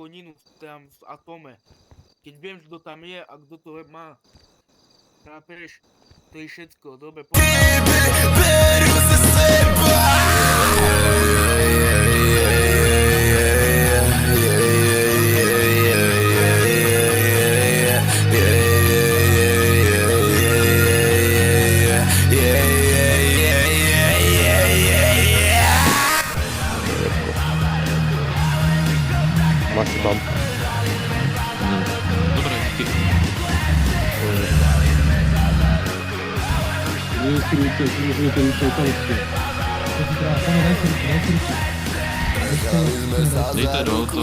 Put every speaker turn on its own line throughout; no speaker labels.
zeleninu tam v atome. Keď viem, kto tam je a kto to má. Chápeš? To je všetko. Dobre,
Beru za seba.
Máš to tam.
Dobre, ty. Dejte do auta,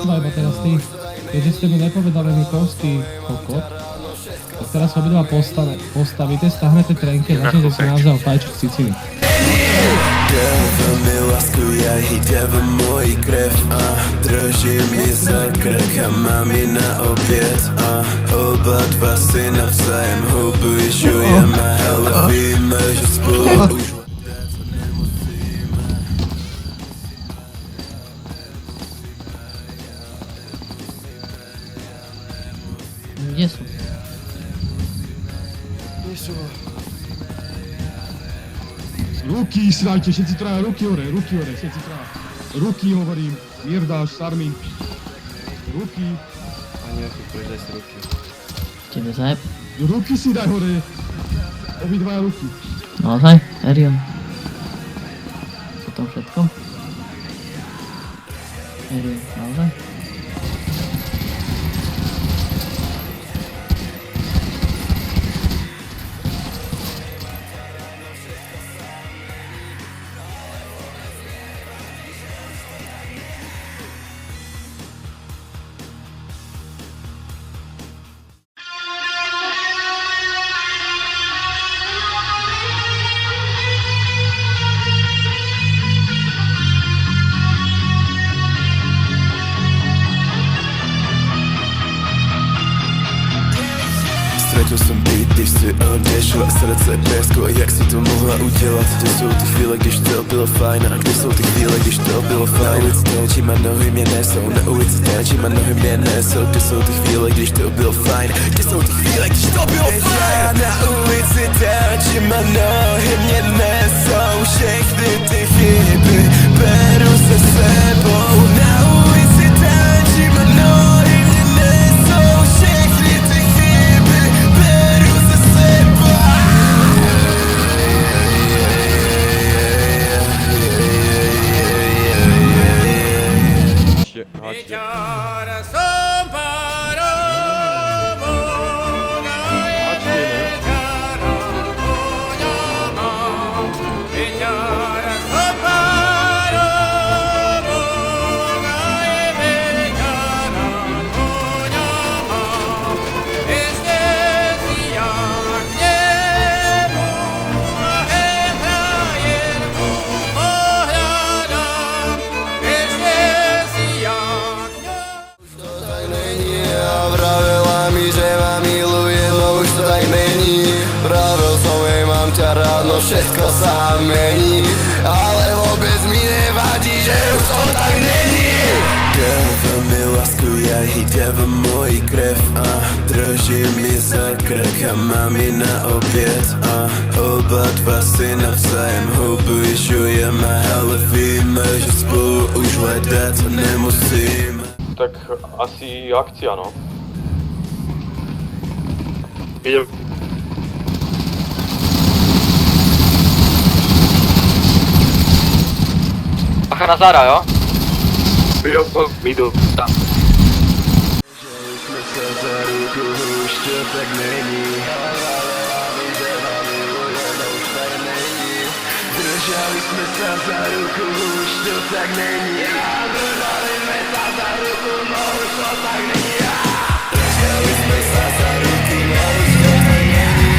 Iba teraz ty, keďže ste mi nepovedali Mikovský kokot, tak teraz obidva postavíte, stahnete trenky a začnete si navzájom fajčiť ciciny.
Dáva mi lásku, ja dáva moji krev drží mi za krk a mám ji na oběd oba dva si navzájem ubližujeme, ale víme, že spolu už
Kde sú?
Ruky srajte, všetci traja, ruky hore, všetci traja. Ruky hovorím, Mirdáš, Sarmin. Ruky.
A nie, tu daj si ruky.
Tebe zajeb.
Ruky si daj hore. Obidvaja ruky.
Naozaj? Erion. Potom všetko? Erion, naozaj?
Stratil som byt, když si odešla, srdce prasklo, jak si to mohla udělat. Kde jsou ty chvíle, když to bylo fajn, a kde jsou ty chvíle, když to bylo fajn. Na ulici tančím a nohy mě nesou, na ulici tančím a nohy mě nesou. Kde jsou ty chvíle, když to bylo fajn, kde jsou ty chvíle, když to bylo fajn. Na ulici tančím a nohy mě nesou, všechny ty chyby beru se sebou. Na ulici tančím a nohy mě nesou, všechny ty chyby beru se sebou.
Háčte.
No všetko sa mení, ale vôbec mi nevadí, že už to tak není. Dáva mi lásku, ja jí dávam moji krev drží mi za krk a mám ji na oběd oba dva si navzájem ubližujeme, ale víme, že spolu už hledat nemusíme.
Tak asi akcia, no.
idem.
Bacha na Zara, jo?
Idú tam.
Jsme se za ruku, už to tak není. Držali jsme se za ruku, už to tak není. Držali jsme se za ruku, no už to tak není. Držali jsme se za ruku, no už to tak není.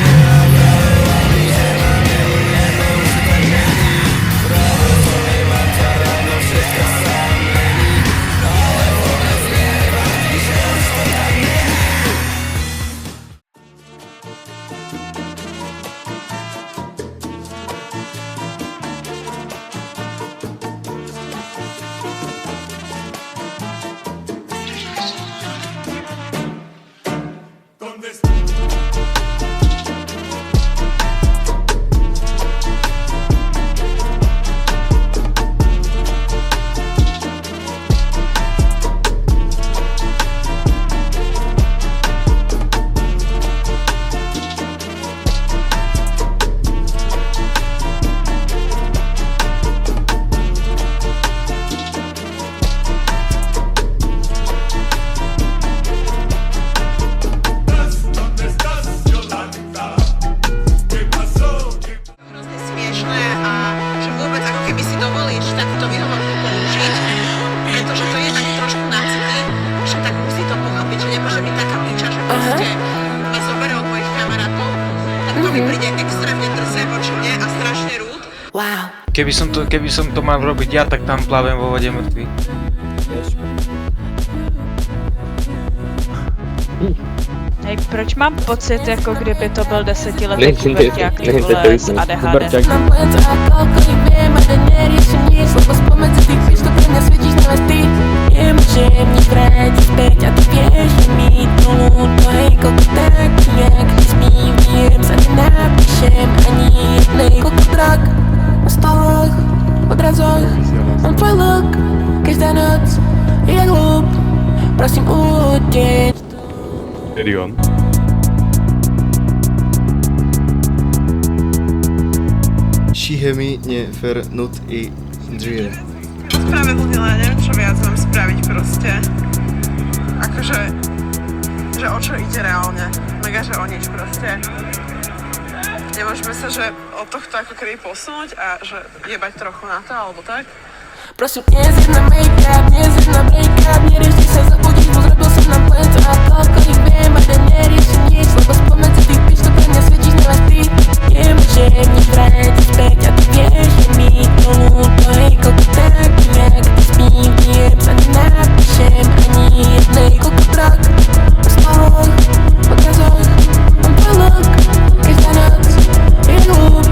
mi príde extrémne drsé voči mne a strašne rúd.
Keby som to mal robiť ja, tak tam plavem vo vode mŕtvy.
Hej, proč mám pocit, jako kdyby to byl 10letý puberťák, ty vole, s ADHD?
Prosím, utěč.
Erion.
Šíhemi nefer nut i dříve.
Spravedlnila, neviem, čo viac mám spraviť proste. Akože, že o čo ide reálne. Mega, že o nič proste. Nemôžeme sa, že od tohto ako keby posunúť a že jebať trochu na to, alebo tak?
Prosím, nezir na make-up, nezir na break-up. Nerieši sa zabudiť, bo zrobil som nám plent a toľko ich viem, ale nerieši nič, lebo spomedzi tých pič, to pre mňa svedčíš na vás ty. Nemôžem nič vrátiť späť a ty vieš, že mi to ľúto, hej, koľko taký, jak ty spím, viem, sa nenapíšem ani jednej, koľko trak, na stoloch, odrazoch, mám tvoj look, každá noc je hlúb,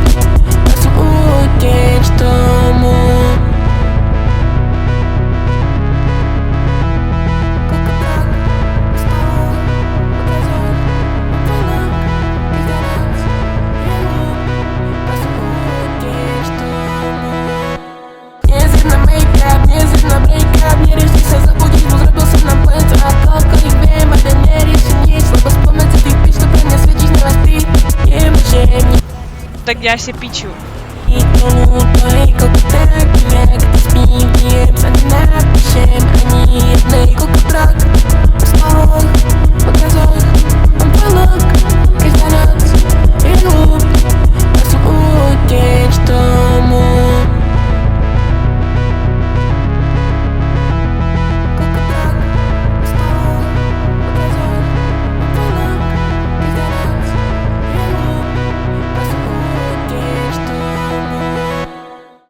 prosím, uteč tomu.
Tak děláš si piču.
Ani jednej, koľko trak